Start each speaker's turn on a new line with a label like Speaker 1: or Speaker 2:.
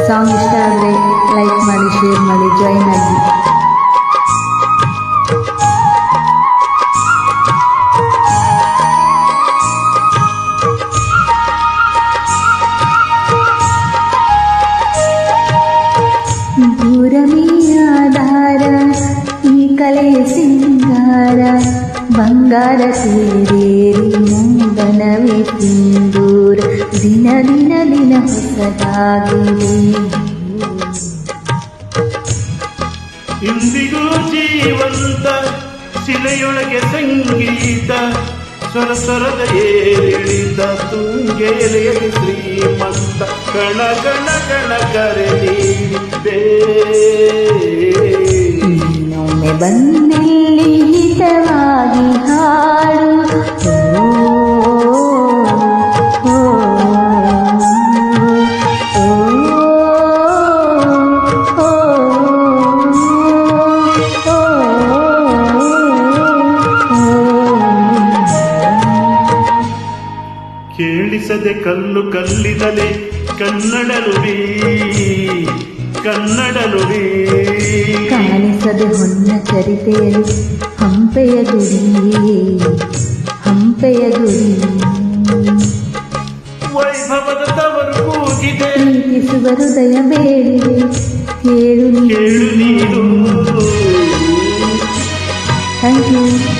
Speaker 1: Song ಇಷ್ಟ ಆದರೆ like ಮಾಡಿ, ಶೇರ್ ಮಾಡಿ, ಜಾಯಿನ್ ಆಗಿ. ಆಧಾರ ಈ ಕಲೆ ಸಿಂಗಾರ, ಬಂಗಾರ ಸೇರೇರಿ ಮುಂದನವೇ ಸಿಂಧೂರ, ದಿನ ದಿನ ದಿನ ಹೊಸದಾಗಿದೆ.
Speaker 2: ಇಂದಿಗೂ ಜೀವಂತ ಶಿಲೆಯೊಳಗೆ ಸಂಗೀತ, ಸ್ವರ ಸ್ವರದ ಏರಿಳಿತ, ತುಂಗೆಲೆಯಲ್ಲಿ ಶ್ರೀಮಂತ, ಕಣ ಕಣ ಕಣ ಕರೆದಿದ್ದೆ.
Speaker 1: ಇನ್ನೊಮ್ಮೆ ಬಂದಲ್ಲಿ ಹಿತವಾಗಿ ಹಾಡು,
Speaker 2: ಕೇಳಿಸದೆ ಕಲ್ಲು ಕಲ್ಲಿದಲೆ ಕನ್ನಡ ನುಡಿ, ಕನ್ನಡ ನುಡಿ.
Speaker 1: ಕಾಣಿಸದೆ ಹೊನ್ನ ಚರಿತೆಯಲ್ಲಿ ಹಂಪೆಯ ಗುಡಿ, ಹಂಪೆಯ ಗುಡಿ.
Speaker 2: ವೈಭವದ ತವರು ಕೂಗಿದೆ,
Speaker 1: ಪ್ರೀತಿಸುವ ಹೃದಯ ಬೇಡಿದೆ, ಕೇಳು
Speaker 2: ನೀಡು.
Speaker 1: Thank you.